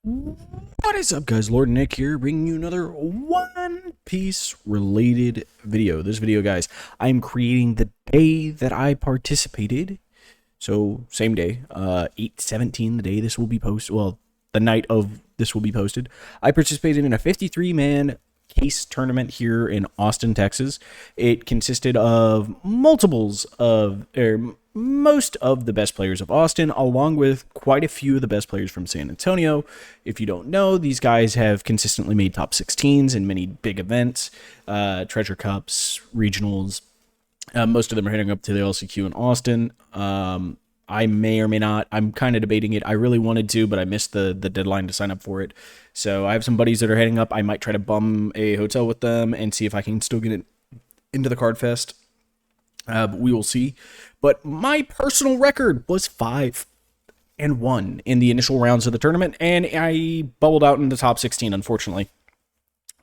What is up, guys? Lord Nick here, bringing you another One Piece related video. This video, guys, I'm creating the day that I participated. So, same day, 8/17, the day this will be posted. Well, the night of this will be posted. I participated in a 53-man case tournament here in Austin, Texas. It consisted of most of the best players of Austin, along with quite a few of the best players from San Antonio. If you don't know, these guys have consistently made top 16s in many big events, Treasure Cups, regionals. Most of them are heading up to the LCQ in Austin. I may or may not. I'm kind of debating it. I really wanted to, but I missed the deadline to sign up for it. So I have some buddies that are heading up. I might try to bum a hotel with them and see if I can still get it into the Card Fest. But we will see. But my personal record was 5-1 in the initial rounds of the tournament, and I bubbled out in the top 16, unfortunately.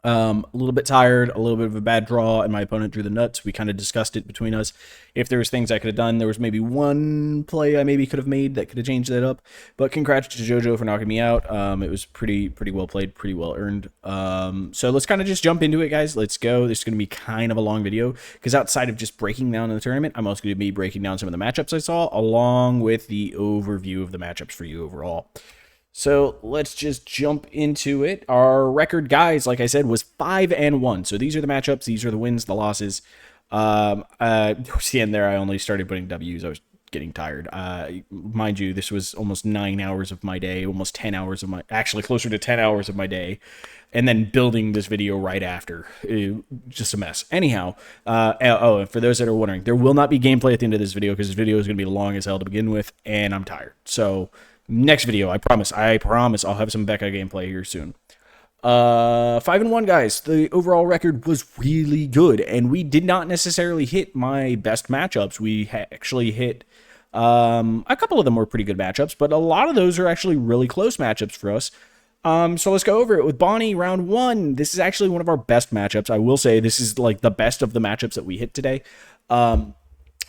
A little bit tired, a little bit of a bad draw, and my opponent drew the nuts. We kind of discussed it between us. If there was things I could have done, there was maybe one play I maybe could have made that could have changed that up. But congrats to JoJo for knocking me out. It was pretty well played, pretty well earned. So let's kind of just jump into it, guys. Let's go. This is going to be kind of a long video because outside of just breaking down the tournament, I'm also going to be breaking down some of the matchups I saw, along with the overview of the matchups for you overall. So let's just jump into it. Our record, guys, like I said, was 5-1. So these are the matchups. These are the wins, the losses. Towards the end there, I only started putting W's. I was getting tired. Mind you, this was almost 9 hours of my day, almost 10 hours of my, actually closer to 10 hours of my day. And then building this video right after. Just a mess. Anyhow, and for those that are wondering, there will not be gameplay at the end of this video because this video is going to be long as hell to begin with, and I'm tired. So next video, I promise I'll have some Becca gameplay here soon. 5-1, guys. The overall record was really good, and we did not necessarily hit my best matchups. We actually hit a couple of them were pretty good matchups, but a lot of those are actually really close matchups for us. So let's go over it with Bonnie, round 1. This is actually one of our best matchups. I will say this is like the best of the matchups that we hit today.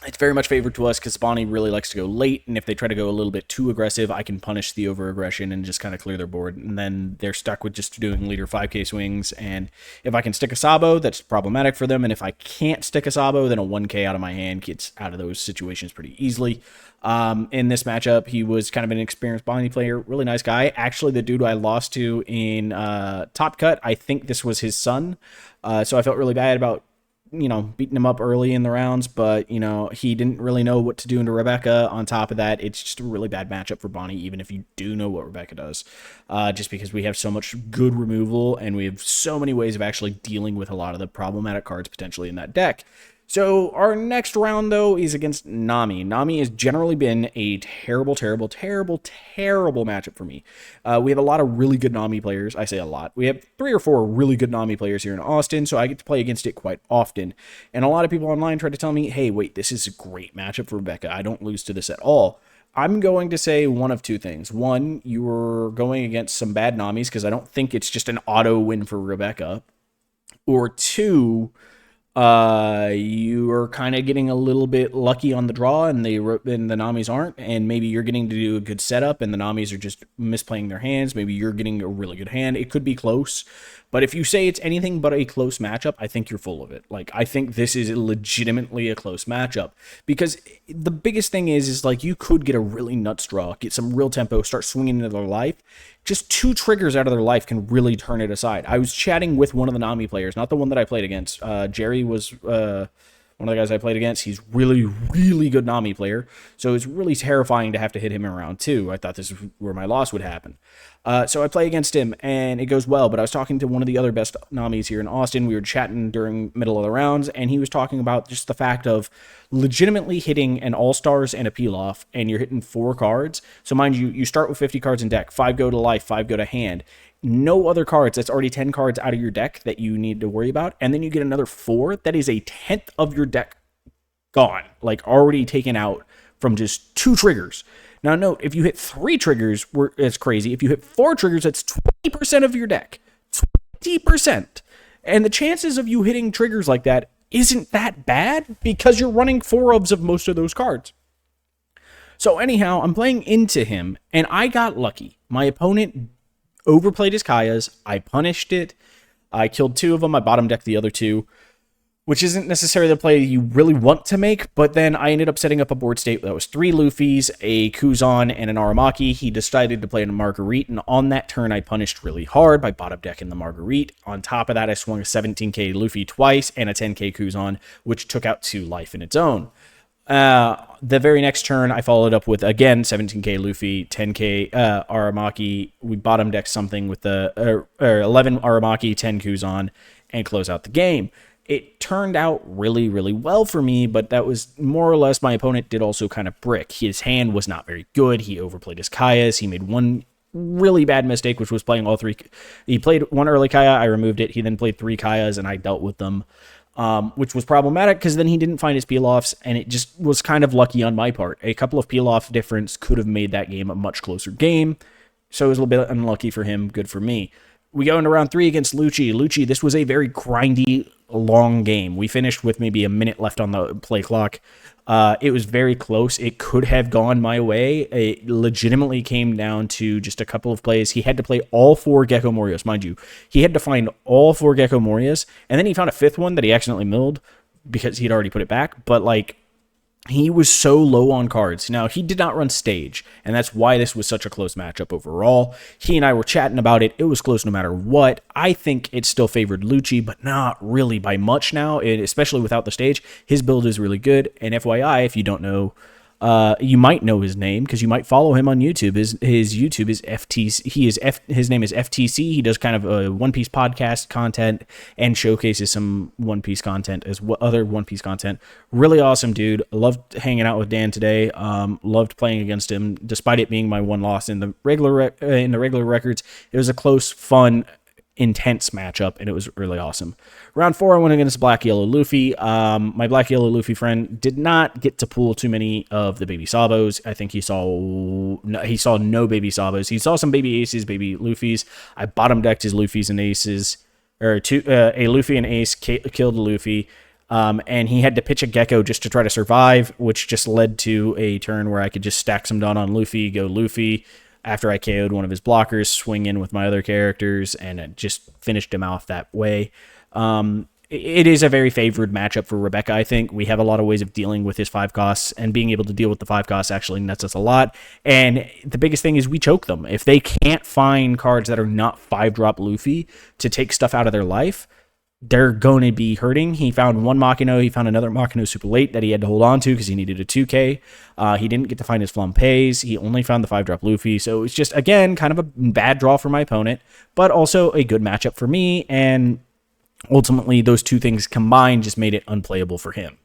It's very much favored to us because Bonnie really likes to go late, and if they try to go a little bit too aggressive, I can punish the over-aggression and just kind of clear their board, and then they're stuck with just doing leader 5k swings, and if I can stick a Sabo, that's problematic for them, and if I can't stick a Sabo, then a 1k out of my hand gets out of those situations pretty easily. In this matchup, he was kind of an experienced Bonnie player, really nice guy. Actually, the dude I lost to in Top Cut, I think this was his son, so I felt really bad about beating him up early in the rounds, but, he didn't really know what to do into Rebecca. On top of that, it's just a really bad matchup for Bonnie, even if you do know what Rebecca does, just because we have so much good removal, and we have so many ways of actually dealing with a lot of the problematic cards potentially in that deck. So our next round, though, is against Nami. Nami has generally been a terrible matchup for me. We have a lot of really good Nami players. I say a lot. We have 3 or 4 really good Nami players here in Austin, so I get to play against it quite often. And a lot of people online try to tell me, hey, wait, this is a great matchup for Rebecca. I don't lose to this at all. I'm going to say one of 2 things. One, you're going against some bad Namis, because I don't think it's just an auto win for Rebecca. Or 2, you are kind of getting a little bit lucky on the draw, and the Namis aren't, and maybe you're getting to do a good setup, and the Namis are just misplaying their hands. Maybe you're getting a really good hand. It could be close, but if you say it's anything but a close matchup, I think you're full of it. Like, I think this is legitimately a close matchup, because the biggest thing is like, you could get a really nuts draw, get some real tempo, start swinging into their life. Just 2 triggers out of their life can really turn it aside. I was chatting with one of the Nami players, not the one that I played against. Jerry was one of the guys I played against. He's really good Nami player, so it's really terrifying to have to hit him in round 2. I thought this is where my loss would happen. So I play against him, and it goes well, but I was talking to one of the other best Namis here in Austin. We were chatting during middle of the rounds, and he was talking about just the fact of legitimately hitting an All-Stars and a Peel-Off, and you're hitting 4 cards. So mind you, you start with 50 cards in deck, 5 go to life, 5 go to hand. No other cards. That's already 10 cards out of your deck that you need to worry about, and then you get another 4. That is a 10th of your deck gone, like already taken out from just 2 triggers. Now note, if you hit 3 triggers, it's crazy. If you hit 4 triggers, that's 20% of your deck. 20%. And the chances of you hitting triggers like that isn't that bad because you're running 4 ofs of most of those cards. So anyhow, I'm playing into him, and I got lucky. My opponent overplayed his Kayas. I punished it. I killed 2 of them. I bottom decked the other 2, which isn't necessarily the play you really want to make, but then I ended up setting up a board state that was 3 Luffys, a Kuzan, and an Aramaki. He decided to play a Marguerite, and on that turn, I punished really hard by bottom decking the Marguerite. On top of that, I swung a 17k Luffy twice and a 10k Kuzan, which took out 2 life in its own. The very next turn, I followed up with, again, 17k Luffy, 10k Aramaki. We bottom decked something with the 11 Aramaki, 10 Kuzan, and close out the game. It turned out really, really well for me, but that was more or less my opponent did also kind of brick. His hand was not very good. He overplayed his Kayas. He made one really bad mistake, which was playing all 3. He played 1 early Kaya. I removed it. He then played 3 Kayas, and I dealt with them, which was problematic because then he didn't find his peel-offs, and it just was kind of lucky on my part. A couple of peel-off difference could have made that game a much closer game, so it was a little bit unlucky for him, good for me. We go into round 3 against Lucci. Lucci, this was a very grindy, long game. We finished with maybe a minute left on the play clock. It was very close. It could have gone my way. It legitimately came down to just a couple of plays. He had to play all 4 Gecko Morios, mind you. He had to find all 4 Gecko Morios, and then he found a 5th one that he accidentally milled because he'd already put it back. But, like, he was so low on cards. Now, he did not run stage, and that's why this was such a close matchup overall. He and I were chatting about it. It was close no matter what. I think it still favored Lucci, but not really by much now, especially without the stage. His build is really good, and FYI, if you don't know, you might know his name because you might follow him on YouTube. His YouTube is FTC. His name is FTC. He does kind of a One Piece podcast content and showcases some One Piece content as well, other One Piece content. Really awesome dude. Loved hanging out with Dan today. Loved playing against him, despite it being my one loss in the regular records. It was a close, fun, intense matchup, and it was really awesome. Round 4, I went against Black Yellow Luffy. My Black Yellow Luffy friend did not get to pull too many of the baby Sabos. I think he saw no baby Sabos. He saw some baby aces, baby Luffys. I bottom decked his Luffys and aces, or a Luffy and ace killed Luffy. And he had to pitch a Gecko just to try to survive, which just led to a turn where I could just stack some down on Luffy, go Luffy. After I KO'd one of his blockers, swing in with my other characters, and it just finished him off that way. It is a very favored matchup for Rebecca, I think. We have a lot of ways of dealing with his 5 costs, and being able to deal with the 5 costs actually nets us a lot. And the biggest thing is we choke them. If they can't find cards that are not 5-drop Luffy to take stuff out of their life, they're going to be hurting. He found one Makino. He found another Makino super late that he had to hold on to because he needed a 2K. He didn't get to find his Flampeys. He only found the 5-drop Luffy. So it's just, again, kind of a bad draw for my opponent, but also a good matchup for me. And ultimately, those 2 things combined just made it unplayable for him.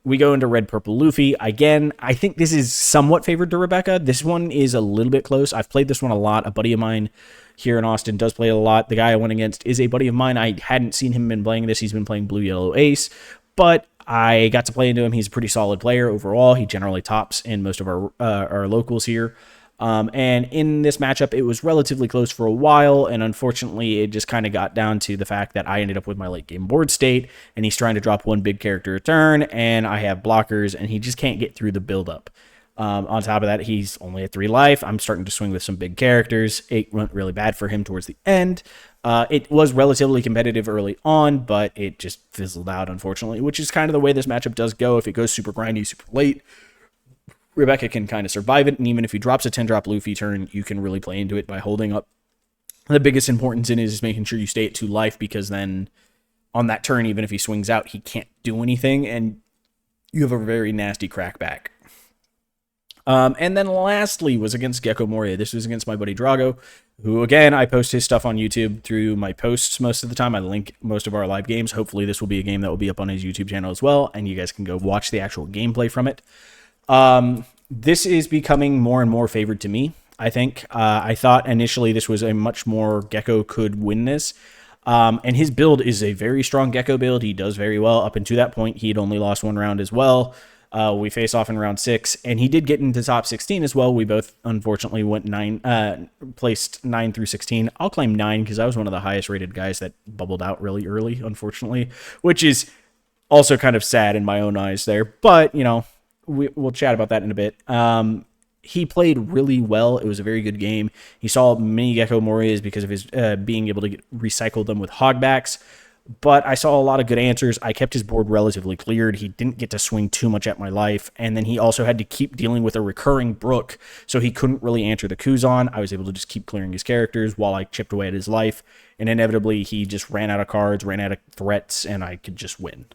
We go into Red Purple Luffy. Again, I think this is somewhat favored to Rebecca. This one is a little bit close. I've played this one a lot. A buddy of mine here in Austin does play it a lot. The guy I went against is a buddy of mine. I hadn't seen him been playing this. He's been playing Blue Yellow Ace, but I got to play into him. He's a pretty solid player overall. He generally tops in most of our locals here. And in this matchup, it was relatively close for a while, and unfortunately, it just kind of got down to the fact that I ended up with my late game board state, and he's trying to drop one big character a turn, and I have blockers, and he just can't get through the buildup. On top of that, he's only at 3 life. I'm starting to swing with some big characters. It went really bad for him towards the end. It was relatively competitive early on, but it just fizzled out, unfortunately, which is kind of the way this matchup does go. If it goes super grindy, super late, Rebecca can kind of survive it, and even if he drops a 10-drop Luffy turn, you can really play into it by holding up. The biggest importance in it is making sure you stay at 2 life, because then on that turn, even if he swings out, he can't do anything, and you have a very nasty crackback. And then lastly was against Gecko Moria. This was against my buddy Drago, who, again, I post his stuff on YouTube through my posts most of the time. I link most of our live games. Hopefully this will be a game that will be up on his YouTube channel as well, and you guys can go watch the actual gameplay from it. This is becoming more and more favored to me, I think. I thought initially this was a much more Gecko could win this. And his build is a very strong Gecko build. He does very well. Up until that point, he had only lost 1 round as well. We face off in round 6, and he did get into top 16 as well. We both, unfortunately, placed 9 through 16. I'll claim 9 because I was one of the highest rated guys that bubbled out really early, unfortunately, which is also kind of sad in my own eyes there. But, you know, we'll chat about that in a bit. he played really well. It was a very good game. He saw many Gecko Morias because of his being able to recycle them with hogbacks. But I saw a lot of good answers. I kept his board relatively cleared. He didn't get to swing too much at my life. And then he also had to keep dealing with a recurring Brook, so he couldn't really answer the Kuzan. I was able to just keep clearing his characters while I chipped away at his life. And inevitably, he just ran out of cards, ran out of threats, and I could just win.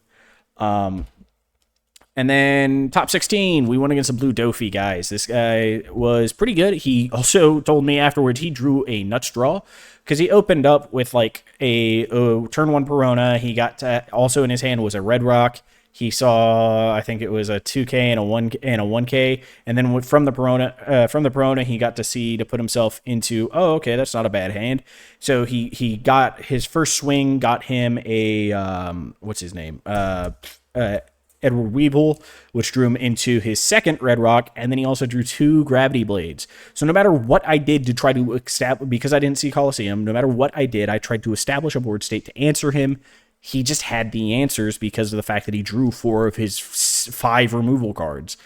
And then top 16, we went against a blue Dofi, guys. This guy was pretty good. He also told me afterwards he drew a nuts draw because he opened up with like a turn 1 Perona. He got also in his hand was a Red Rock. He saw, I think it was a 2K and a 1K, and then from the Perona, he got to see to put himself into. Oh, okay, that's not a bad hand. So he got his first swing, got him a what's his name, Edward Weevil, which drew him into his second Red Rock, and then he also drew 2 Gravity Blades. So no matter what I did to try to establish, because I didn't see Colosseum, no matter what I did, I tried to establish a board state to answer him. He just had the answers because of the fact that he drew 4 of his 5 removal cards.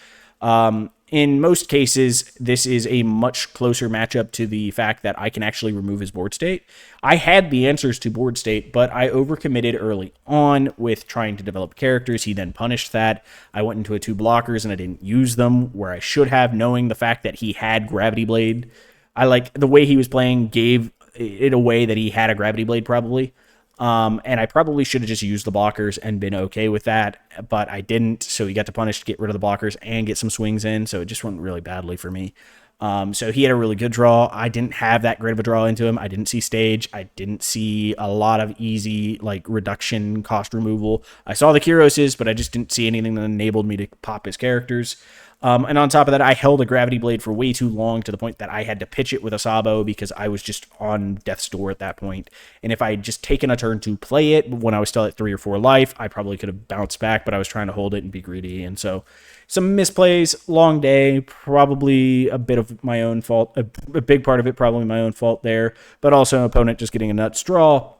In most cases, this is a much closer matchup to the fact that I can actually remove his board state. I had the answers to board state, but I overcommitted early on with trying to develop characters. He then punished that. I went into a 2 blockers and I didn't use them where I should have, knowing the fact that he had Gravity Blade. I like the way he was playing gave it away that he had a Gravity Blade probably. And I probably should have just used the blockers and been okay with that, but I didn't. So he got to punish to get rid of the blockers and get some swings in. So it just went really badly for me. So he had a really good draw. I didn't have that great of a draw into him. I didn't see stage. I didn't see a lot of easy like reduction cost removal. I saw the Kuroses, but I just didn't see anything that enabled me to pop his characters. And on top of that, I held a Gravity Blade for way too long to the point that I had to pitch it with a Sabo because I was just on death's door at that point. And if I had just taken a turn to play it when I was still at 3 or 4 life, I probably could have bounced back, but I was trying to hold it and be greedy. And so some misplays, long day, probably a bit of my own fault, a big part of it probably my own fault there, but also an opponent just getting a nuts draw.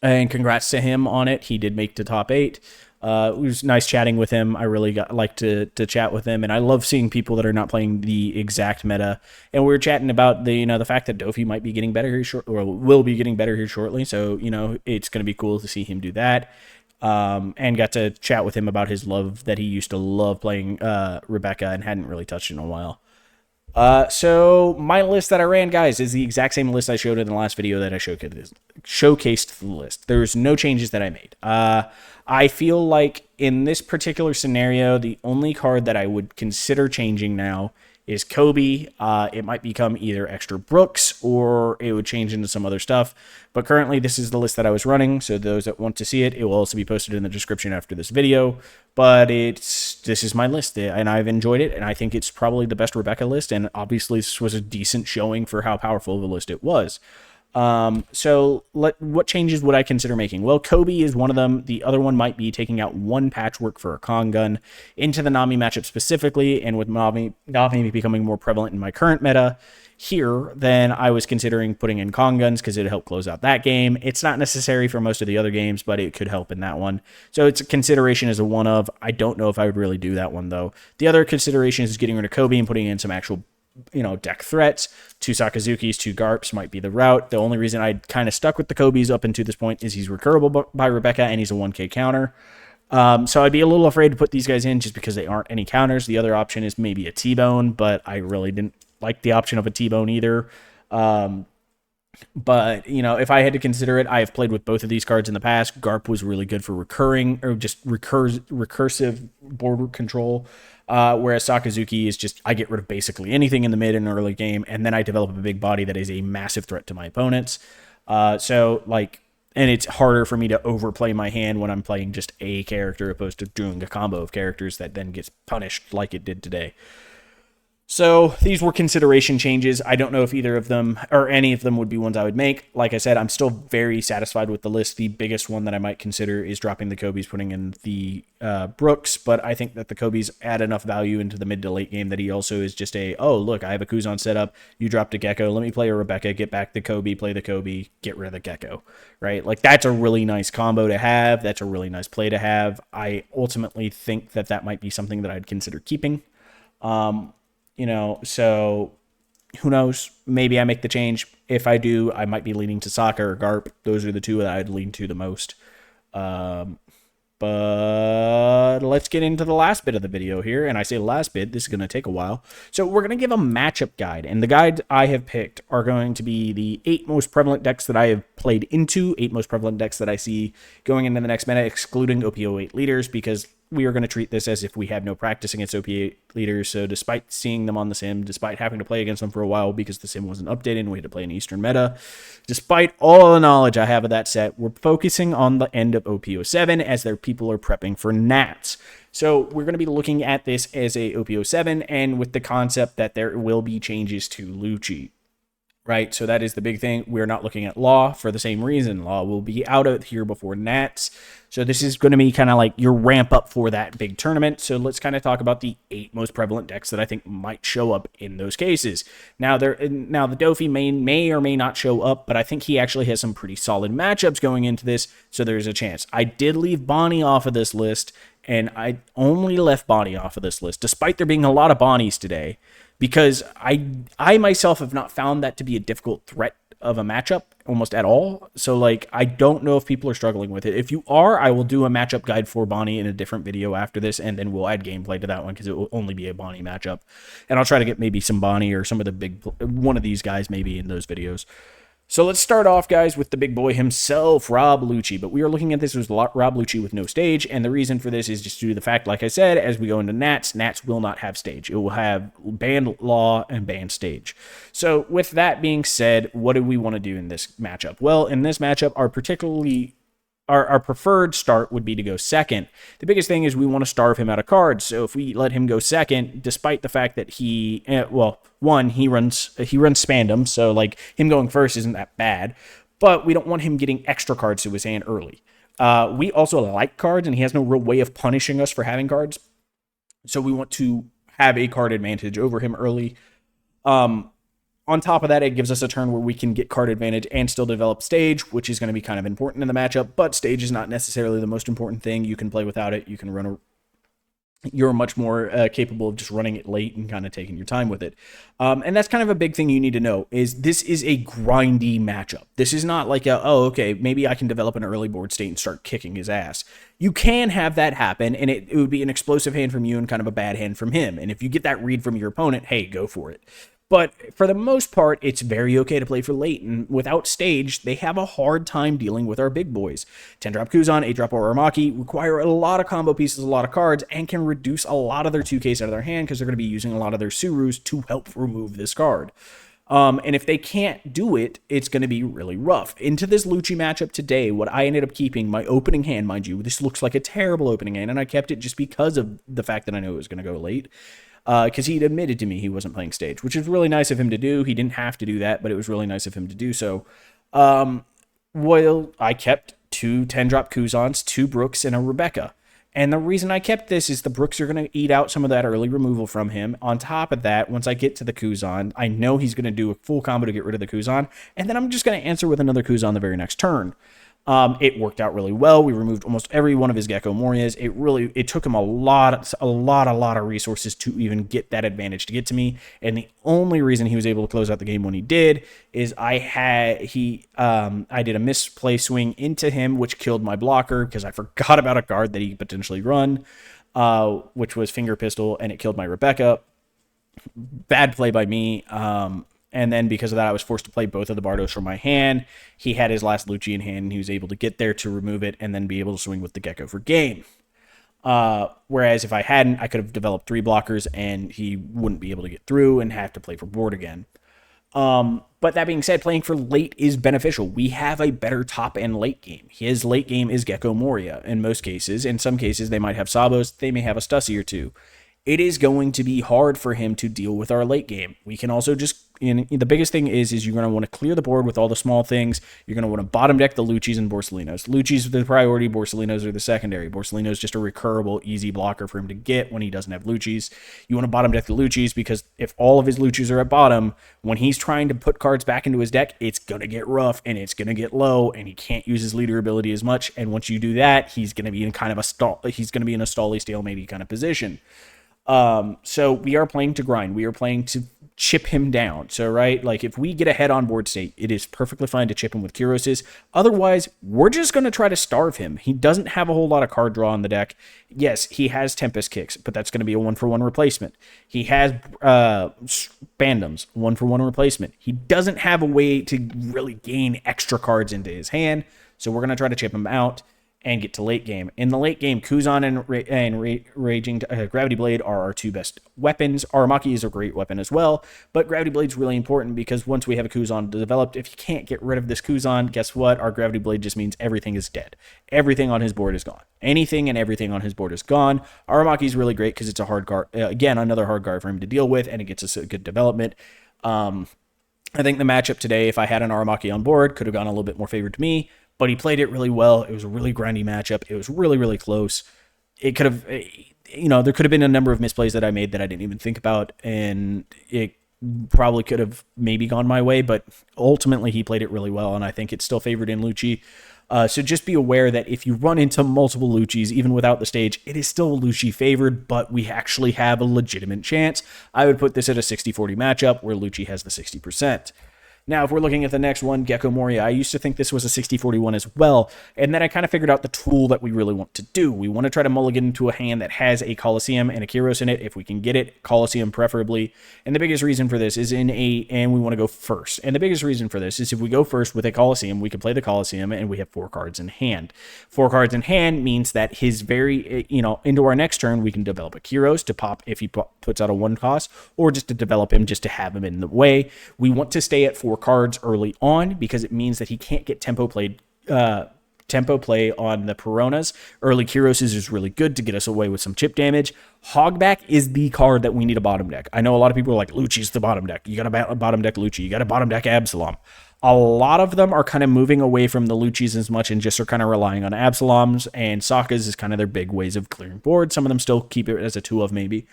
And congrats to him on it. He did make the top 8. It was nice chatting with him. I really like to chat with him, and I love seeing people that are not playing the exact meta. And we were chatting about the fact that Dofi might be getting better here or will be getting better here shortly. So it's going to be cool to see him do that. And got to chat with him about his love that he used to love playing Rebecca and hadn't really touched in a while. So my list that I ran, guys, is the exact same list I showed in the last video that I showcased the list. There's no changes that I made. I feel like in this particular scenario, the only card that I would consider changing now is Kobe. It might become either extra Brooks or it would change into some other stuff. But currently, this is the list that I was running. So those that want to see it, it will also be posted in the description after this video. But this is my list, and I've enjoyed it, and I think it's probably the best Rebecca list. And obviously, this was a decent showing for how powerful of a list it was. So what changes would I consider making? Well, Kobe is one of them. The other one might be taking out 1 patchwork for a Kong gun into the Nami matchup specifically, and with Nami becoming more prevalent in my current meta here, then I was considering putting in Kong guns because it'd help close out that game. It's not necessary for most of the other games, but it could help in that one. So it's a consideration as a one of. I don't know if I would really do that one though. The other consideration is getting rid of Kobe and putting in some actual deck threats. 2 Sakazukis, 2 Garps might be the route. The only reason I kind of stuck with the Kobe's up until this point is he's recurable by Rebecca and he's a 1K counter. So I'd be a little afraid to put these guys in just because they aren't any counters. The other option is maybe a T-Bone, but I really didn't like the option of a T-Bone either. But, if I had to consider it, I have played with both of these cards in the past. Garp was really good for recurring or just recursive board control. Whereas Sakazuki is just, I get rid of basically anything in the mid and early game, and then I develop a big body that is a massive threat to my opponents. And it's harder for me to overplay my hand when I'm playing just a character opposed to doing a combo of characters that then gets punished like it did today. So these were consideration changes. I don't know if either of them or any of them would be ones I would make. Like I said, I'm still very satisfied with the list. The biggest one that I might consider is dropping the Kobe's, putting in the Brooks, but I think that the Kobe's add enough value into the mid to late game that he also is just oh, look, I have a Kuzan set up. You dropped a Gecko. Let me play a Rebecca, get back the Kobe, play the Kobe, get rid of the Gecko, right? Like that's a really nice combo to have. That's a really nice play to have. I ultimately think that might be something that I'd consider keeping. So who knows? Maybe I make the change. If I do, I might be leaning to Soccer or Garp. Those are the two that I'd lean to the most. Um, but let's get into the last bit of the video here. And I say last bit, this is going to take a while. So we're going to give a matchup guide. And the guides I have picked are going to be the 8 most prevalent decks that I have played into, 8 most prevalent decks that I see going into the next meta, excluding OP08 leaders, because we are going to treat this as if we have no practice against OP8 leaders. So despite seeing them on the sim, despite having to play against them for a while because the sim wasn't updated and we had to play an Eastern meta, despite all the knowledge I have of that set, we're focusing on the end of OP07 as their people are prepping for Nats. So we're going to be looking at this as a OP07 and with the concept that there will be changes to Lucci. Right, so that is the big thing. We're not looking at Law for the same reason. Law will be out of here before Nats. So this is going to be kind of like your ramp up for that big tournament. So let's kind of talk about the 8 most prevalent decks that I think might show up in those cases. Now the Dofi may or may not show up, but I think he actually has some pretty solid matchups going into this, so there's a chance. I did leave Bonnie off of this list, and I only left Bonnie off of this list, despite there being a lot of Bonnies today, because I myself have not found that to be a difficult threat of a matchup almost at all. So like, I don't know if people are struggling with it. If you are, I will do a matchup guide for Bonnie in a different video after this, and then we'll add gameplay to that one because it will only be a Bonnie matchup. And I'll try to get maybe some Bonnie or some of the one of these guys maybe in those videos. So let's start off, guys, with the big boy himself, Rob Lucci. But we are looking at this as Rob Lucci with no stage, and the reason for this is just due to the fact, like I said, as we go into Nats will not have stage. It will have banned Law and banned stage. So with that being said, what do we want to do in this matchup? Well, in this matchup, our preferred start would be to go second. The biggest thing is we want to starve him out of cards. So if we let him go second, despite the fact that he runs Spandom, so like him going first isn't that bad, but we don't want him getting extra cards to his hand early. We also like cards, and he has no real way of punishing us for having cards. So we want to have a card advantage over him early. On top of that, it gives us a turn where we can get card advantage and still develop stage, which is going to be kind of important in the matchup, but stage is not necessarily the most important thing. You can play without it. You can you're much more capable of just running it late and kind of taking your time with it. And that's kind of a big thing you need to know, is this is a grindy matchup. This is not like okay, maybe I can develop an early board state and start kicking his ass. You can have that happen, and it would be an explosive hand from you and kind of a bad hand from him. And if you get that read from your opponent, hey, go for it. But for the most part, it's very okay to play for late, and without stage, they have a hard time dealing with our big boys. 10-drop Kuzan, 8-drop Oramaki require a lot of combo pieces, a lot of cards, and can reduce a lot of their 2Ks out of their hand because they're going to be using a lot of their Surus to help remove this card. And if they can't do it, it's going to be really rough. Into this Lucci matchup today, what I ended up keeping, my opening hand, mind you, this looks like a terrible opening hand, and I kept it just because of the fact that I knew it was going to go late. Because he'd admitted to me he wasn't playing stage, which is really nice of him to do. He didn't have to do that, but it was really nice of him to do so. Well, I kept 2 10-drop Kuzans, 2 Brooks, and a Rebecca. And the reason I kept this is the Brooks are going to eat out some of that early removal from him. On top of that, once I get to the Kuzan, I know he's going to do a full combo to get rid of the Kuzan, and then I'm just going to answer with another Kuzan the very next turn. It worked out really well. We removed almost every one of his Gecko Morias. It took him a lot of resources to even get that advantage to get to me. And the only reason he was able to close out the game when he did is I did a misplay swing into him, which killed my blocker because I forgot about a card that he could potentially run, which was Finger Pistol, and it killed my Rebecca. Bad play by me. And then because of that, I was forced to play both of the Bardos from my hand. He had his last Lucci in hand, and he was able to get there to remove it and then be able to swing with the Gecko for game. Whereas if I hadn't, I could have developed 3 blockers, and he wouldn't be able to get through and have to play for board again. But that being said, playing for late is beneficial. We have a better top and late game. His late game is Gecko Moria in most cases. In some cases, they might have Sabos. They may have a Stussy or 2. It is going to be hard for him to deal with our late game. We can also just, the biggest thing is you're going to want to clear the board with all the small things. You're going to want to bottom deck the Luccis and Borsalinos. Lucci's are the priority, Borsalinos are the secondary. Borsalino's just a recurable, easy blocker for him to get when he doesn't have Luccis. You want to bottom deck the Luccis because if all of his Luccis are at bottom, when he's trying to put cards back into his deck, it's going to get rough and it's going to get low and he can't use his leader ability as much. And once you do that, he's going to be in kind of a stall. He's going to be in a stally, stalemate kind of position. So we are playing to grind. We are playing to chip him down. So, right, like if we get ahead on board state, it is perfectly fine to chip him with Kuroses. Otherwise, we're just going to try to starve him. He doesn't have a whole lot of card draw on the deck. Yes, he has Tempest Kicks, but that's going to be a 1-for-1 replacement. He has Bandoms, 1-for-1 replacement. He doesn't have a way to really gain extra cards into his hand, so we're going to try to chip him out and get to late game. In the late game, Kuzan and Raging Gravity Blade are our two best weapons. Aramaki is a great weapon as well, but Gravity Blade's really important because once we have a Kuzan developed, if you can't get rid of this Kuzan, guess what? Our Gravity Blade just means everything is dead. Everything on his board is gone. Anything and everything on his board is gone. Aramaki is really great because it's a hard guard. Again, another hard guard for him to deal with, and it gets us a good development. I think the matchup today, if I had an Aramaki on board, could have gone a little bit more favored to me, but he played it really well. It was a really grindy matchup. It was really, really close. It could have, there could have been a number of misplays that I made that I didn't even think about, and it probably could have maybe gone my way, but ultimately he played it really well, and I think it's still favored in Lucci. So just be aware that if you run into multiple Luccis, even without the stage, it is still Lucci favored, but we actually have a legitimate chance. I would put this at a 60-40 matchup where Lucci has the 60%. Now, if we're looking at the next one, Gecko Moria, I used to think this was a 60-41 as well, and then I kind of figured out the tool that we really want to do. We want to try to mulligan into a hand that has a Colosseum and a Kyros in it, if we can get it, Colosseum preferably. And the biggest reason for this is and we want to go first. And the biggest reason for this is if we go first with a Colosseum, we can play the Colosseum, and we have 4 cards in hand. 4 cards in hand means that his into our next turn, we can develop a Kyros to pop if he puts out a 1 cost, or just to develop him just to have him in the way. We want to stay at 4 cards early on because it means that he can't get tempo play on the Peronas. Early Kyros is really good to get us away with some chip damage. Hogback is the card that we need a bottom deck. I know a lot of people are like, Lucci's the bottom deck. You got to bottom deck Lucci. You got to bottom deck Absalom. A lot of them are kind of moving away from the Luccis as much and just are kind of relying on Absaloms, and Sokkas is kind of their big ways of clearing board. Some of them still keep it as a 2 of maybe.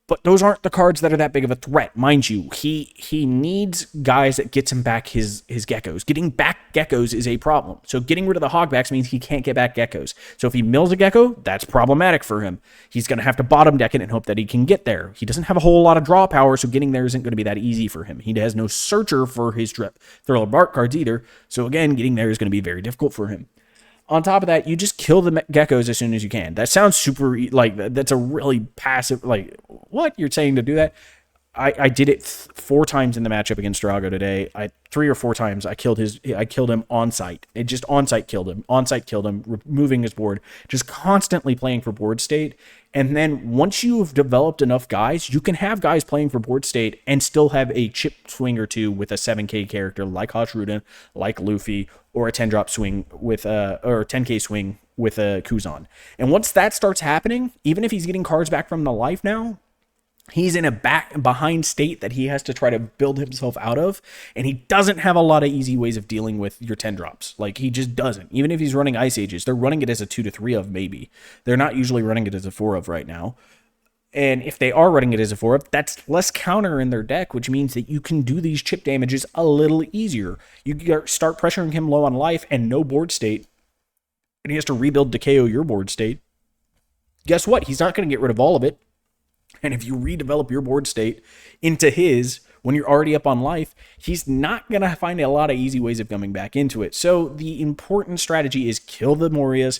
But those aren't the cards that are that big of a threat. Mind you, he needs guys that gets him back his geckos. Getting back geckos is a problem. So getting rid of the hogbacks means he can't get back geckos. So if he mills a gecko, that's problematic for him. He's going to have to bottom deck it and hope that he can get there. He doesn't have a whole lot of draw power, so getting there isn't going to be that easy for him. He has no searcher for his Thriller Bark cards either. So again, getting there is going to be very difficult for him. On top of that, you just kill the geckos as soon as you can. That sounds super, that's a really passive, what? You're saying to do that? I did it 4 times in the matchup against Drago today. 3 or 4 times I killed him on site. It just on site killed him, removing his board, just constantly playing for board state. And then once you've developed enough guys, you can have guys playing for board state and still have a chip swing or 2 with a 7K character like Hashrudan, like Luffy, or a 10-drop swing with or a 10K swing with a Kuzan. And once that starts happening, even if he's getting cards back from the life now, he's in a behind state that he has to try to build himself out of, and he doesn't have a lot of easy ways of dealing with your 10 drops. He just doesn't. Even if he's running Ice Ages, they're running it as a 2 to 3 of maybe. They're not usually running it as a 4 of right now. And if they are running it as a 4 of, that's less counter in their deck, which means that you can do these chip damages a little easier. You start pressuring him low on life and no board state, and he has to rebuild to KO your board state. Guess what? He's not going to get rid of all of it. And if you redevelop your board state into his when you're already up on life, he's not going to find a lot of easy ways of coming back into it. So the important strategy is kill the Morias,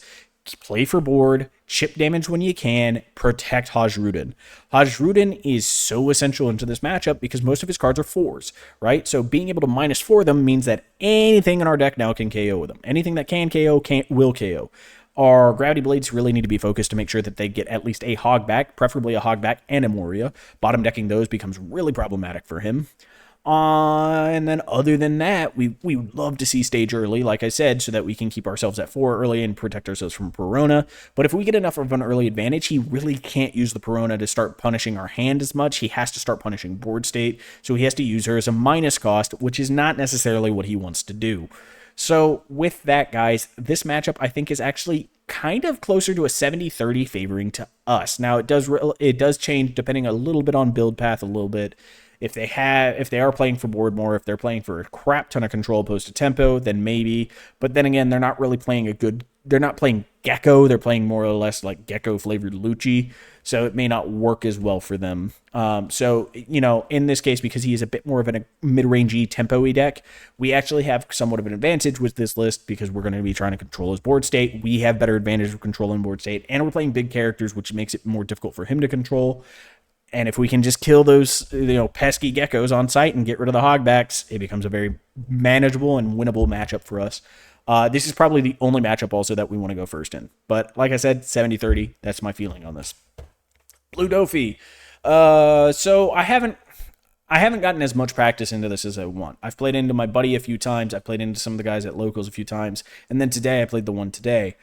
play for board, chip damage when you can, protect Hashrudan. Hashrudan is so essential into this matchup because most of his cards are 4s, right? So being able to -4 them means that anything in our deck now can KO them. Anything that can KO will KO. Our Gravity Blades really need to be focused to make sure that they get at least a Hogback, preferably a Hogback and a Moria. Bottom decking those becomes really problematic for him. And then other than that, we would love to see stage early, like I said, so that we can keep ourselves at 4 early and protect ourselves from Perona. But if we get enough of an early advantage, he really can't use the Perona to start punishing our hand as much. He has to start punishing board state, so he has to use her as a minus cost, which is not necessarily what he wants to do. So with that, guys, this matchup I think is actually kind of closer to a 70-30 favoring to us. Now it does change depending a little bit on build path a little bit. If they are playing for board more, if they're playing for a crap ton of control opposed to tempo, then maybe. But then again, they're not really playing a good they're not playing Gecko. They're playing more or less like Gecko flavored Lucci. So it may not work as well for them. So, in this case, because he is a bit more of a mid-rangey, tempo-y deck, we actually have somewhat of an advantage with this list because we're going to be trying to control his board state. We have better advantage of controlling board state, and we're playing big characters, which makes it more difficult for him to control. And if we can just kill those, pesky geckos on site and get rid of the hogbacks, it becomes a very manageable and winnable matchup for us. This is probably the only matchup also that we want to go first in. But like I said, 70-30, that's my feeling on this. Blue Dofi. So I haven't gotten as much practice into this as I want. I've played into my buddy a few times. I've played into some of the guys at locals a few times. And then today I played the one today.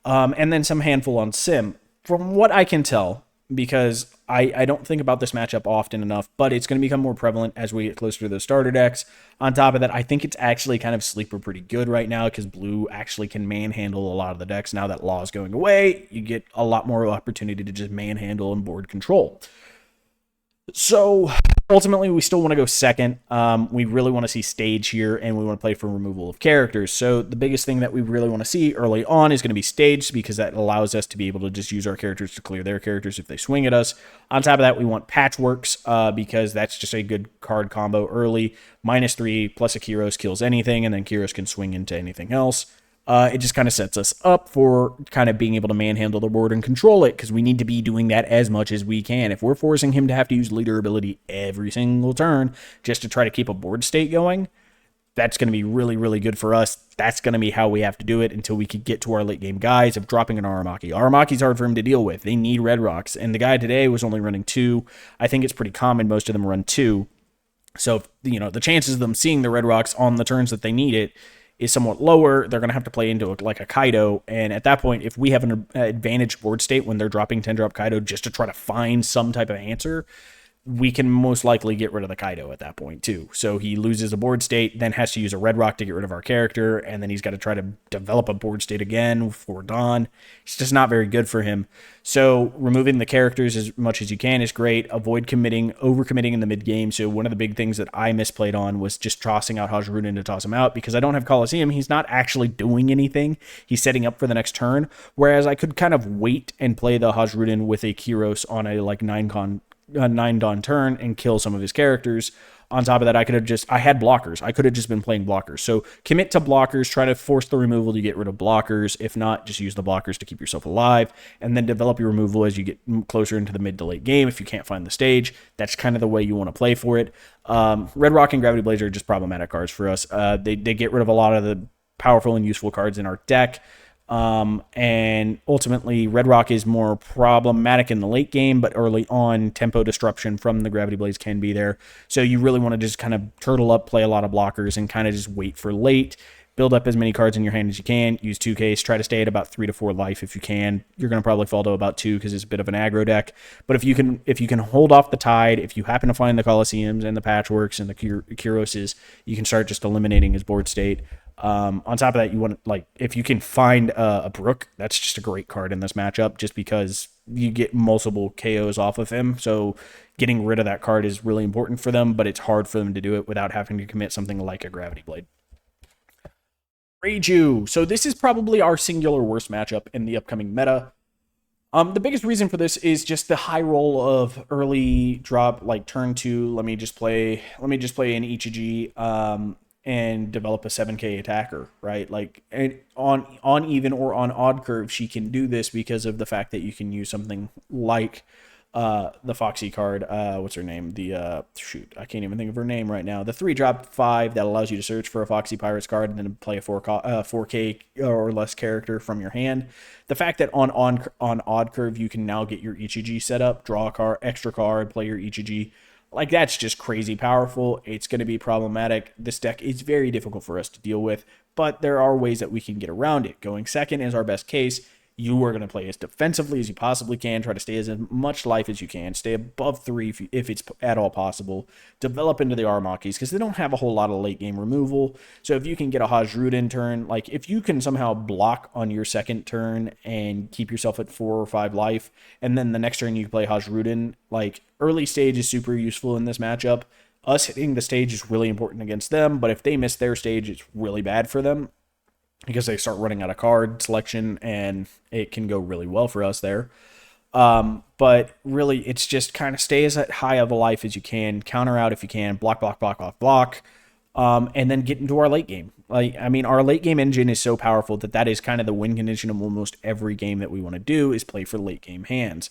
And then some handful on Sim. From what I can tell, because I don't think about this matchup often enough, but it's going to become more prevalent as we get closer to the starter decks. On top of that, I think it's actually kind of sleeper pretty good right now because blue actually can manhandle a lot of the decks. Now that law is going away, you get a lot more opportunity to just manhandle and board control. So ultimately, we still want to go second. We really want to see stage here, and we want to play for removal of characters. So the biggest thing that we really want to see early on is going to be staged because that allows us to be able to just use our characters to clear their characters if they swing at us. On top of that, we want Patchworks because that's just a good card combo early. -3 plus a Kyros kills anything, and then Kyros can swing into anything else. It just kind of sets us up for kind of being able to manhandle the board and control it because we need to be doing that as much as we can. If we're forcing him to have to use leader ability every single turn just to try to keep a board state going, that's going to be really, really good for us. That's going to be how we have to do it until we could get to our late game guys of dropping an Aramaki. Aramaki's hard for him to deal with. They need red rocks, and the guy today was only running 2. I think it's pretty common. Most of them run 2. So, the chances of them seeing the red rocks on the turns that they need it is somewhat lower. They're going to have to play into like a Kaido, and at that point, if we have an advantage board state when they're dropping 10-drop Kaido just to try to find some type of answer, we can most likely get rid of the Kaido at that point too. So he loses a board state, then has to use a red rock to get rid of our character, and then he's got to try to develop a board state again for Dawn. It's just not very good for him. So removing the characters as much as you can is great. Avoid overcommitting in the mid game. So one of the big things that I misplayed on was just tossing out Hajrudin to toss him out because I don't have Colosseum. He's not actually doing anything. He's setting up for the next turn. Whereas I could kind of wait and play the Hajrudin with a Kyros on a 9 Dawn turn and kill some of his characters. On top of that, I had blockers. I could have just been playing blockers. So commit to blockers, try to force the removal to get rid of blockers. If not, just use the blockers to keep yourself alive, and then develop your removal as you get closer into the mid to late game. If you can't find the stage, that's kind of the way you want to play for it. Red Rock and Gravity Blazer are just problematic cards for us. They get rid of a lot of the powerful and useful cards in our deck. And ultimately, Red Rock is more problematic in the late game, but early on, tempo disruption from the Gravity Blaze can be there. So you really want to just kind of turtle up, play a lot of blockers, and kind of just wait for late. Build up as many cards in your hand as you can. Use 2Ks. Try to stay at about 3 to 4 life if you can. You're going to probably fall to about 2 because it's a bit of an aggro deck. But if you can hold off the tide, if you happen to find the Colosseums and the Patchworks and the Kuroses, you can start just eliminating his board state. On top of that, you want if you can find a Brook, that's just a great card in this matchup just because you get multiple KOs off of him. So getting rid of that card is really important for them, but it's hard for them to do it without having to commit something like a Gravity Blade. Reiju. So this is probably our singular worst matchup in the upcoming meta. The biggest reason for this is just the high roll of early drop, like turn 2. Let me just play an Ichiji, and develop a 7k attacker, right? And on even or on odd curve, she can do this because of the fact that you can use something like the Foxy card. What's her name? I can't even think of her name right now. The 3-drop 5 that allows you to search for a Foxy Pirates card and then play a 4k or less character from your hand. The fact that on odd curve you can now get your Ichiji set up, draw a card, extra card, play your Ichiji. That's just crazy powerful. It's going to be problematic. This deck is very difficult for us to deal with, but there are ways that we can get around it. Going second is our best case. You are going to play as defensively as you possibly can. Try to stay as much life as you can. Stay above 3 if it's at all possible. Develop into the Aramakis because they don't have a whole lot of late game removal. So if you can get a Hajrudin turn, if you can somehow block on your second turn and keep yourself at 4 or 5 life, and then the next turn you play Hajrudin, early stage is super useful in this matchup. Us hitting the stage is really important against them, but if they miss their stage, it's really bad for them. because they start running out of card selection, and it can go really well for us there. But really, it's just kind of stay as high of a life as you can, counter out if you can, block, block, block, block, block, and then get into our late game. Like, I mean, our late game engine is so powerful that is kind of the win condition of almost every game that we want to do is play for late game hands.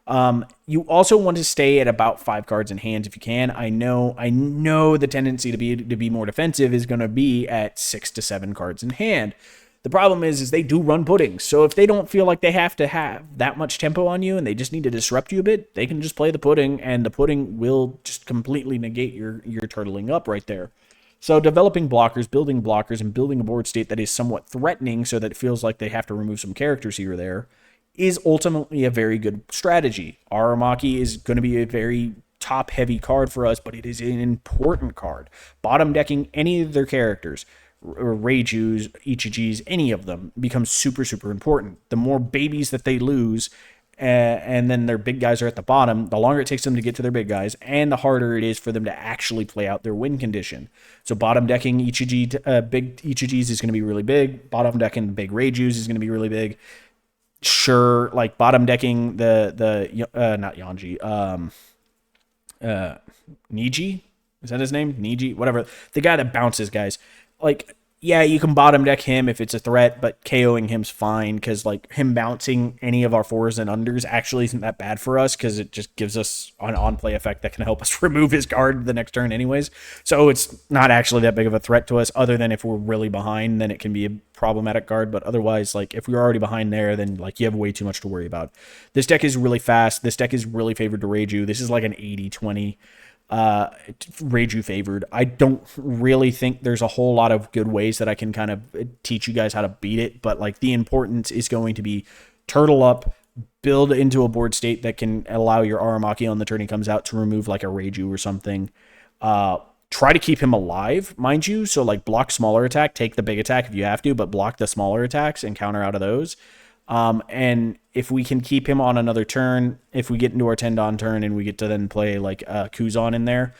You also want to stay at about 5 cards in hand if you can. I know the tendency to be more defensive is going to be at 6 to 7 cards in hand. The problem is they do run puddings. So if they don't feel like they have to have that much tempo on you and they just need to disrupt you a bit, they can just play the pudding, and the pudding will just completely negate your turtling up right there. So developing blockers, and building a board state that is somewhat threatening so that it feels like they have to remove some characters here or there is ultimately a very good strategy. Aramaki is going to be a very top-heavy card for us, but it is an important card. Bottom decking any of their characters, Reijus, Ichijis, any of them, becomes super, super important. The more babies that they lose, and then their big guys are at the bottom, the longer it takes them to get to their big guys, and the harder it is for them to actually play out their win condition. So bottom decking Ichiji, big Ichijis is going to be really big. Bottom decking big Reijus is going to be really big. Sure, like bottom decking the not Yanji, Niji, is that his name? Niji, whatever, the guy that bounces guys. Like, yeah, you can bottom deck him if it's a threat, but KOing him's fine, because like him bouncing any of our 4s and unders actually isn't that bad for us, because it just gives us an on-play effect that can help us remove his card the next turn anyways. So it's not actually that big of a threat to us, other than if we're really behind, then it can be a problematic card. But otherwise, like if we're already behind there, then like you have way too much to worry about. This deck is really fast. This deck is really favored to Reiju. This is like an 80-20. Reiju favored. I don't really think there's a whole lot of good ways that I can kind of teach you guys how to beat it, but like the importance is going to be turtle up, build into a board state that can allow your Aramaki on the turn he comes out to remove like a Reiju or something. Try to keep him alive, mind you, so like block smaller attack, take the big attack if you have to, but block the smaller attacks and counter out of those. And if we can keep him on another turn, if we get into our Tendon turn and we get to then play like Kuzan in there,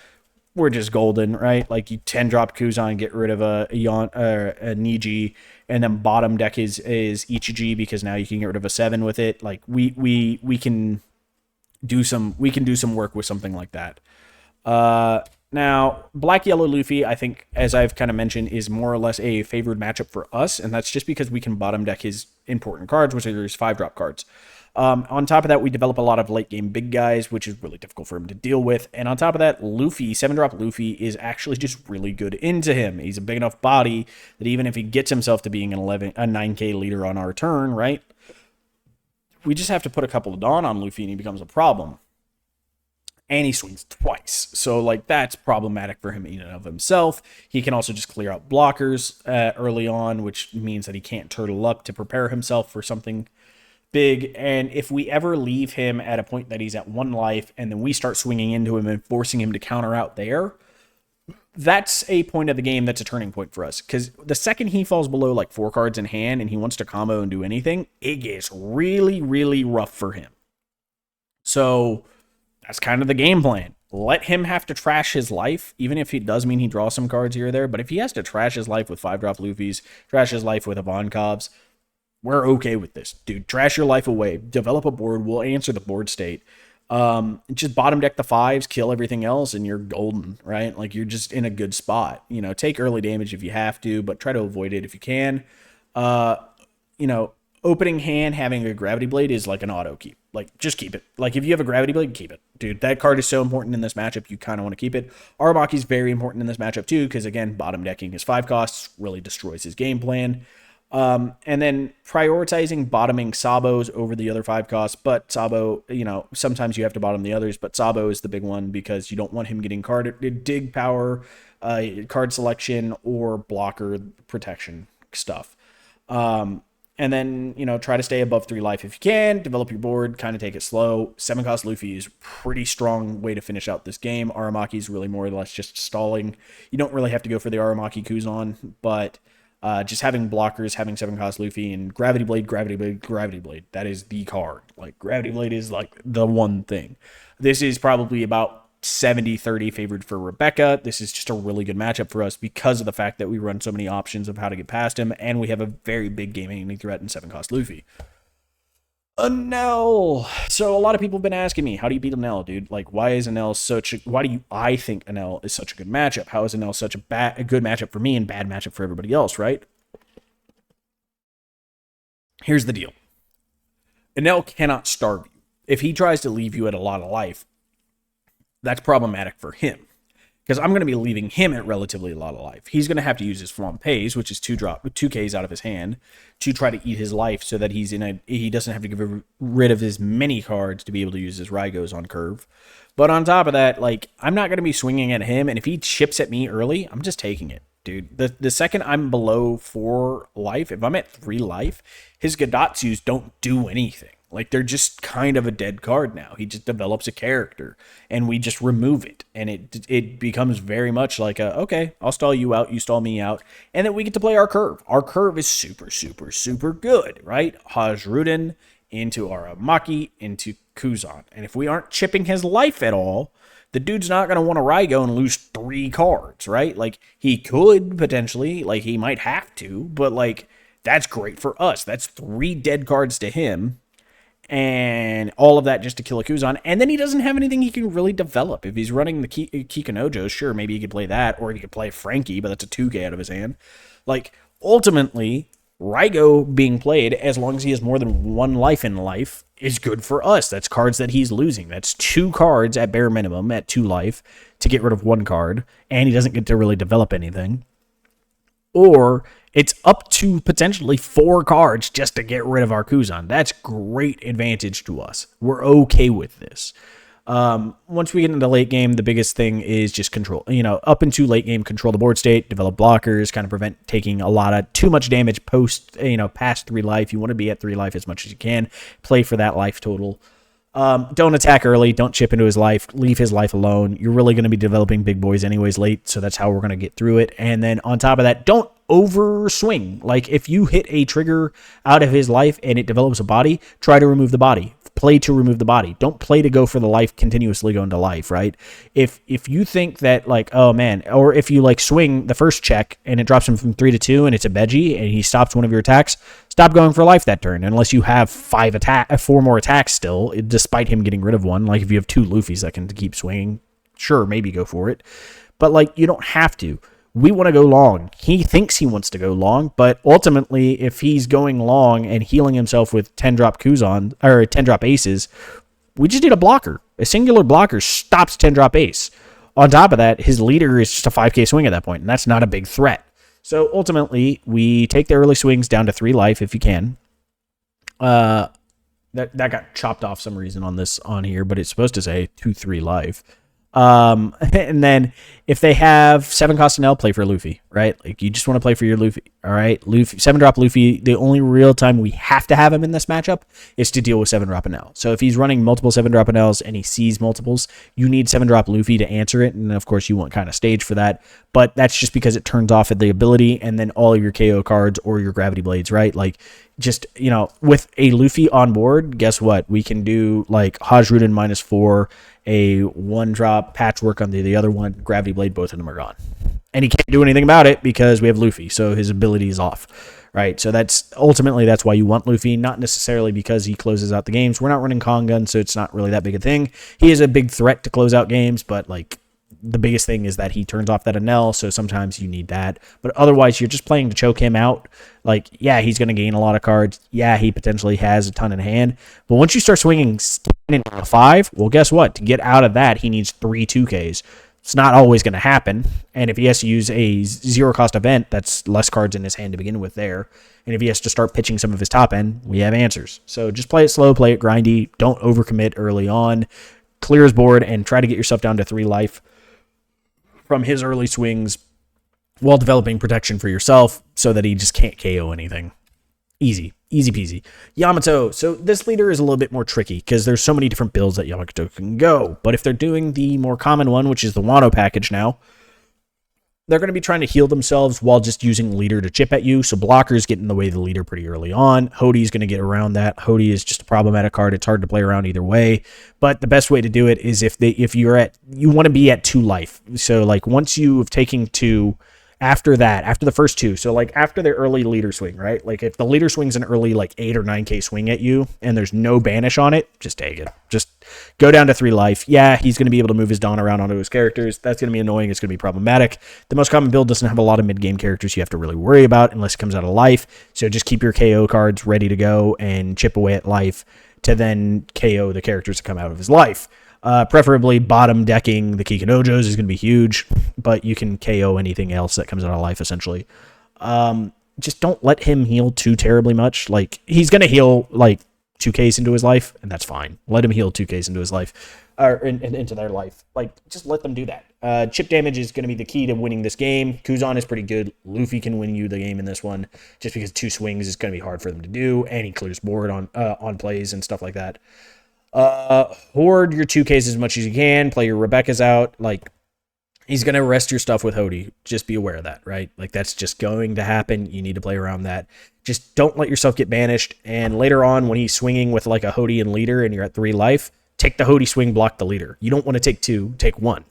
we're just golden, right? Like you 10 drop Kuzan, get rid of a Niji, and then bottom deck is Ichiji, because now you can get rid of a 7 with it. Like we can do some work with something like that. Now, Black Yellow Luffy, I think, as I've kind of mentioned, is more or less a favored matchup for us, and that's just because we can bottom deck his important cards, which are his 5-drop cards. On top of that, we develop a lot of late-game big guys, which is really difficult for him to deal with. And on top of that, Luffy, 7-drop Luffy, is actually just really good into him. He's a big enough body that even if he gets himself to being a 9k leader on our turn, right, we just have to put a couple of Dawn on Luffy and he becomes a problem. And he swings twice. So, like, that's problematic for him in and of himself. He can also just clear out blockers early on, which means that he can't turtle up to prepare himself for something big. And if we ever leave him at a point that he's at 1 life and then we start swinging into him and forcing him to counter out there, that's a point of the game that's a turning point for us. Because the second he falls below, like, 4 cards in hand and he wants to combo and do anything, it gets really, really rough for him. So that's kind of the game plan. Let him have to trash his life, even if it does mean he draws some cards here or there. But if he has to trash his life with 5-drop Luffy's, trash his life with Ivankovs, we're okay with this. Dude, trash your life away. Develop a board. We'll answer the board state. Just bottom deck the 5s, kill everything else, and you're golden, right? Like, you're just in a good spot. You know, take early damage if you have to, but try to avoid it if you can. Opening hand, having a Gravity Blade is like an auto keep. Like, just keep it. Like, if you have a Gravity Blade, keep it. Dude, that card is so important in this matchup, you kind of want to keep it. Aramaki's very important in this matchup, too, because, again, bottom decking his 5 costs really destroys his game plan. And then prioritizing bottoming Sabos over the other 5 costs, but Sabo, sometimes you have to bottom the others, but Sabo is the big one because you don't want him getting dig power, card selection, or blocker protection stuff. And then, try to stay above 3 life if you can. Develop your board, kind of take it slow. 7-cost Luffy is a pretty strong way to finish out this game. Aramaki is really more or less just stalling. You don't really have to go for the Aramaki Kuzan, but just having blockers, having 7-cost Luffy, and Gravity Blade, that is the card. Like, Gravity Blade is like the one thing. This is probably about 70-30 favored for Rebecca. This is just a really good matchup for us because of the fact that we run so many options of how to get past him, and we have a very big game-ending threat in 7-cost Luffy. Enel. So a lot of people have been asking me, how do you beat Enel, dude? Like, why is Enel I think Enel is such a good matchup? How is Enel such a good matchup for me and bad matchup for everybody else, right? Here's the deal. Enel cannot starve you. If he tries to leave you at a lot of life, that's problematic for him. Because I'm going to be leaving him at relatively a lot of life. He's going to have to use his Flan Pays, which is 2Ks out of his hand, to try to eat his life so that he doesn't have to get rid of as many cards to be able to use his Rygos on curve. But on top of that, like, I'm not going to be swinging at him, and if he chips at me early, I'm just taking it, dude. The second I'm below 4 life, if I'm at 3 life, his Gadatsus don't do anything. Like, they're just kind of a dead card now. He just develops a character, and we just remove it. And it becomes very much like okay, I'll stall you out, you stall me out, and then we get to play our curve. Our curve is super, super, super good, right? Hajruden into Aramaki into Kuzan. And if we aren't chipping his life at all, the dude's not going to want to Rygo and lose 3 cards, right? Like, he could potentially, like, he might have to, but, like, that's great for us. That's 3 dead cards to him. And all of that just to kill a Kuzan. And then he doesn't have anything he can really develop. If he's running the Kikanojo, sure, maybe he could play that. Or he could play Frankie, but that's a 2K out of his hand. Like, ultimately, Rygo being played, as long as he has more than 1 life in life, is good for us. That's cards that he's losing. That's 2 cards at bare minimum at 2 life to get rid of 1 card. And he doesn't get to really develop anything. Or it's up to potentially 4 cards just to get rid of our Kuzan. That's great advantage to us. We're okay with this. Once we get into late game, the biggest thing is just control. Up into late game, control the board state, develop blockers, kind of prevent taking too much damage past 3 life. You want to be at 3 life as much as you can. Play for that life total. Don't attack early. Don't chip into his life. Leave his life alone. You're really going to be developing big boys anyways late, so that's how we're going to get through it. And then on top of that, don't overswing. Like, if you hit a trigger out of his life and it develops a body, try to remove the body. Play to remove the body. Don't play to go for the life continuously going to life, right? If you think that, like, oh man, or if you like swing the first check and it drops him from 3 to 2 and it's a veggie and he stops one of your attacks, stop going for life that turn unless you have 4 more attacks still, despite him getting rid of 1. Like, if you have 2 Luffys that can keep swinging, sure, maybe go for it. But, like, you don't have to. We want to go long. He thinks he wants to go long, but ultimately, if he's going long and healing himself with 10-drop Kuzan, or 10-drop aces, we just need a blocker. A singular blocker stops 10-drop ace. On top of that, his leader is just a 5k swing at that point, and that's not a big threat. So ultimately, we take the early swings down to 3 life if you can. That got chopped off some reason on here, but it's supposed to say 2-3 life. And then if they have 7-cost Enel, play for Luffy, right? Like, you just want to play for your Luffy, all right? Luffy, 7-drop Luffy, the only real time we have to have him in this matchup is to deal with 7-drop Enel. So if he's running multiple 7-drop Enels and he sees multiples, you need 7-drop Luffy to answer it, and of course you want kind of stage for that, but that's just because it turns off at the ability and then all of your KO cards or your Gravity Blades, right? Like, just, with a Luffy on board, guess what? We can do, like, Hajruden -4, a 1-drop Patchwork on the other one, Gravity Blade, both of them are gone. And he can't do anything about it because we have Luffy, so his ability is off, right? So that's why you want Luffy, not necessarily because he closes out the games. We're not running Kongun, so it's not really that big a thing. He is a big threat to close out games, but, like, the biggest thing is that he turns off that Enel, so sometimes you need that. But otherwise, you're just playing to choke him out. Like, yeah, he's going to gain a lot of cards. Yeah, he potentially has a ton in hand. But once you start swinging 10 into 5, well, guess what? To get out of that, he needs 3 2Ks. It's not always going to happen. And if he has to use a 0-cost event, that's less cards in his hand to begin with there. And if he has to start pitching some of his top end, we have answers. So just play it slow, play it grindy. Don't overcommit early on. Clear his board and try to get yourself down to 3 life from his early swings while developing protection for yourself so that he just can't KO anything. Easy peasy. Yamato. So this leader is a little bit more tricky because there's so many different builds that Yamato can go. But if they're doing the more common one, which is the Wano package now, they're going to be trying to heal themselves while just using leader to chip at you. So blockers get in the way of the leader pretty early on. Hody is going to get around that. Hody is just a problematic card. It's hard to play around either way. But the best way to do it is if you want to be at 2 life. So like once you've taken 2, after the first 2, so like after the early leader swing, right? Like if the leader swings an early like 8 or 9k swing at you and there's no banish on it, just take it. Just go down to 3 life. Yeah, he's going to be able to move his Dawn around onto his characters. That's going to be annoying. It's going to be problematic. The most common build doesn't have a lot of mid-game characters you have to really worry about unless it comes out of life. So just keep your KO cards ready to go and chip away at life to then KO the characters that come out of his life. Preferably bottom decking the Kikanojos is going to be huge, but you can KO anything else that comes out of life, essentially. Just don't let him heal too terribly much. Like, he's going to heal, like, 2Ks into his life, and that's fine. Let him heal 2Ks into his life, or into their life. Like, just let them do that. Chip damage is going to be the key to winning this game. Kuzan is pretty good. Luffy can win you the game in this one, just because 2 swings is going to be hard for them to do, and he clears board on plays and stuff like that. Hoard your 2Ks as much as you can. Play your Rebecca's out. Like, he's going to rest your stuff with Hody. Just be aware of that, right? Like, that's just going to happen. You need to play around that. Just don't let yourself get banished. And later on, when he's swinging with, like, a Hody and leader and you're at 3 life, take the Hody swing, block the leader. You don't want to take 2, take 1.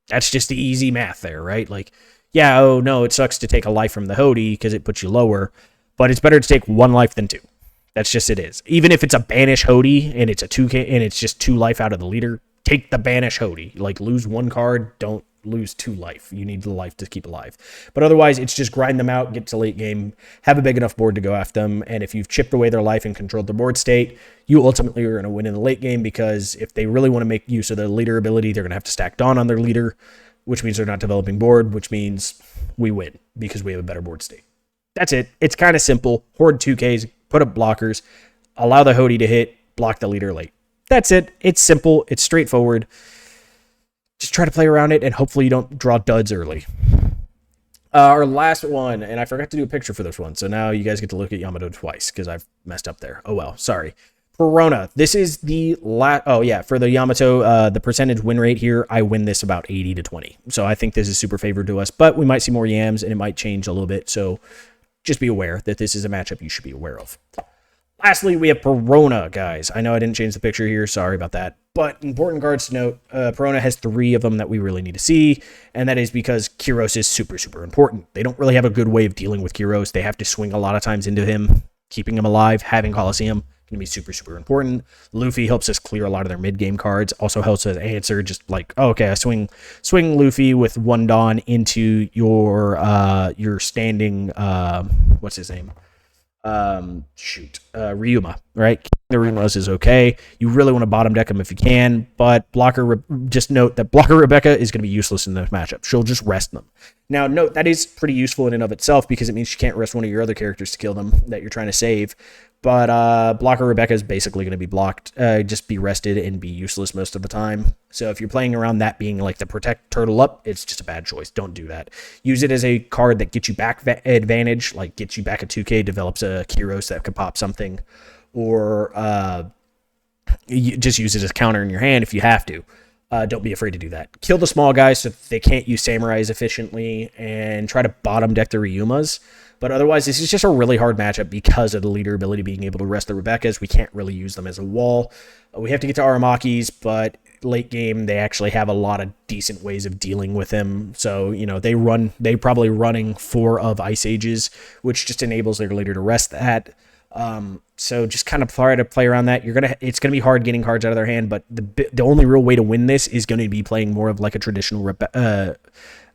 That's just the easy math there, right? Like, yeah, oh, no, it sucks to take a life from the Hody because it puts you lower. But it's better to take 1 life than 2. That's just it is. Even if it's a banish Hody and it's a 2K and it's just 2 life out of the leader, take the banish Hody. Like, lose 1 card, don't lose 2 life. You need the life to keep alive. But otherwise, it's just grind them out, get to late game, have a big enough board to go after them, and if you've chipped away their life and controlled their board state, you ultimately are going to win in the late game, because if they really want to make use of their leader ability, they're going to have to stack Dawn on their leader, which means they're not developing board, which means we win because we have a better board state. That's it. It's kind of simple. Hoard 2Ks, put up blockers, allow the Hody to hit, block the leader late. That's it. It's simple. It's straightforward. Just try to play around it, and hopefully you don't draw duds early. Our last one, and I forgot to do a picture for this one, so now you guys get to look at Yamato twice, because I've messed up there. Oh well, sorry. Perona. This is the last... Oh yeah, for the Yamato, the percentage win rate here, I win this about 80 to 20. So I think this is super favored to us, but we might see more yams, and it might change a little bit, so just be aware that this is a matchup you should be aware of. Lastly, we have Perona, guys. I know I didn't change the picture here. Sorry about that. But important cards to note, Perona has 3 of them that we really need to see, and that is because Kyros is super, super important. They don't really have a good way of dealing with Kyros. They have to swing a lot of times into him, keeping him alive, having Colosseum. Going to be super, super important. Luffy helps us clear a lot of their mid-game cards. Also helps us answer just like, oh, okay, I swing Luffy with 1 Dawn into your standing, what's his name? Ryuma, right? The Ryumas is okay. You really want to bottom deck him if you can, but just note that Blocker Rebecca is going to be useless in this matchup. She'll just rest them. Now, note that is pretty useful in and of itself, because it means she can't rest one of your other characters to kill them that you're trying to save. But Blocker Rebecca is basically going to be blocked, just be rested and be useless most of the time. So if you're playing around that being like the protect turtle up, it's just a bad choice. Don't do that. Use it as a card that gets you back advantage, like gets you back a 2K, develops a Kyros that could pop something, or you just use it as a counter in your hand if you have to. Don't be afraid to do that. Kill the small guys so they can't use samurais efficiently, and try to bottom deck the Ryumas. But otherwise, this is just a really hard matchup because of the leader ability being able to rest the Rebecca's. We can't really use them as a wall. We have to get to Aramakis, but late game, they actually have a lot of decent ways of dealing with him. So, you know, they probably running 4 of Ice Ages, which just enables their leader to rest that. So just kind of try to play around that. It's gonna be hard getting cards out of their hand, but the only real way to win this is going to be playing more of like a traditional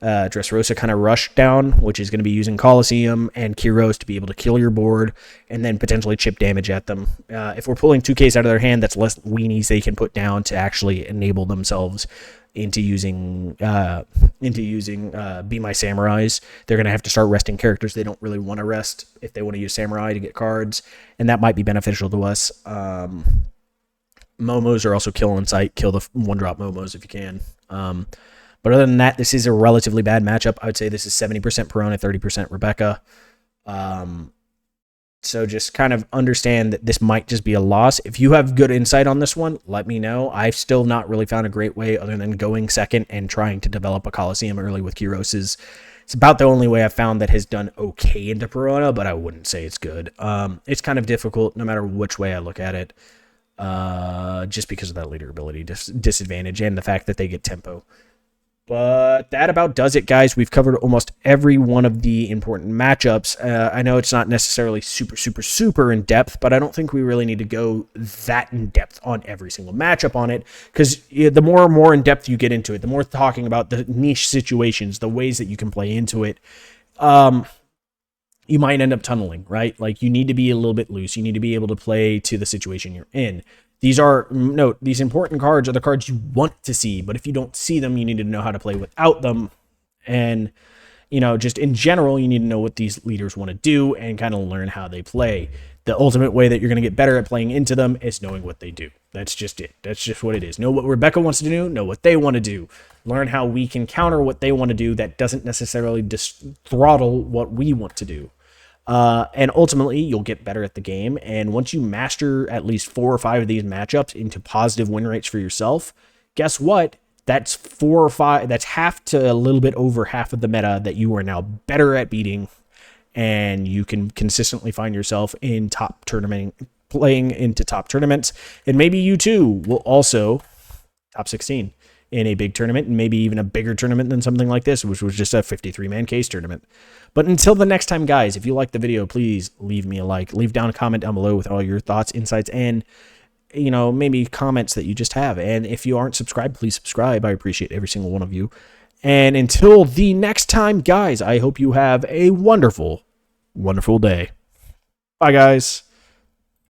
Dressrosa kind of rush down, which is going to be using Colosseum and Kyros to be able to kill your board and then potentially chip damage at them. If we're pulling 2Ks out of their hand, that's less weenies they can put down to actually enable themselves into using Be My Samurais. They're going to have to start resting characters they don't really want to rest if they want to use Samurai to get cards, and that might be beneficial to us. Momos are also kill on sight. Kill the 1-drop Momos if you can. But other than that, this is a relatively bad matchup. I would say this is 70% Perona, 30% Rebecca. So just kind of understand that this might just be a loss. If you have good insight on this one, let me know. I've still not really found a great way other than going second and trying to develop a Colosseum early with Kyros's It's about the only way I've found that has done okay into Perona, but I wouldn't say it's good. It's kind of difficult no matter which way I look at it, just because of that leader ability disadvantage and the fact that they get tempo. But that about does it, guys. We've covered almost every one of the important matchups. I know it's not necessarily super in depth, but I don't think we really need to go that in depth on every single matchup on it, because the more in depth you get into it, the more talking about the niche situations, the ways that you can play into it, you might end up tunneling, right? Like, you need to be a little bit loose. You need to be able to play to the situation you're in. These important cards are the cards you want to see, but if you don't see them, you need to know how to play without them. And, just in general, you need to know what these leaders want to do and kind of learn how they play. The ultimate way that you're going to get better at playing into them is knowing what they do. That's just it. That's just what it is. Know what Rebecca wants to do, know what they want to do. Learn how we can counter what they want to do that doesn't necessarily throttle what we want to do. And ultimately, you'll get better at the game. And once you master at least 4 or 5 of these matchups into positive win rates for yourself, guess what? That's 4 or 5. That's half to a little bit over half of the meta that you are now better at beating. And you can consistently find yourself in playing into top tournaments. And maybe you too will also top 16 in a big tournament, and maybe even a bigger tournament than something like this, which was just a 53-man case tournament. But until the next time, guys, if you like the video, please leave me a like. Leave down a comment down below with all your thoughts, insights, and, maybe comments that you just have. And if you aren't subscribed, please subscribe. I appreciate every single one of you. And until the next time, guys, I hope you have a wonderful, wonderful day. Bye, guys.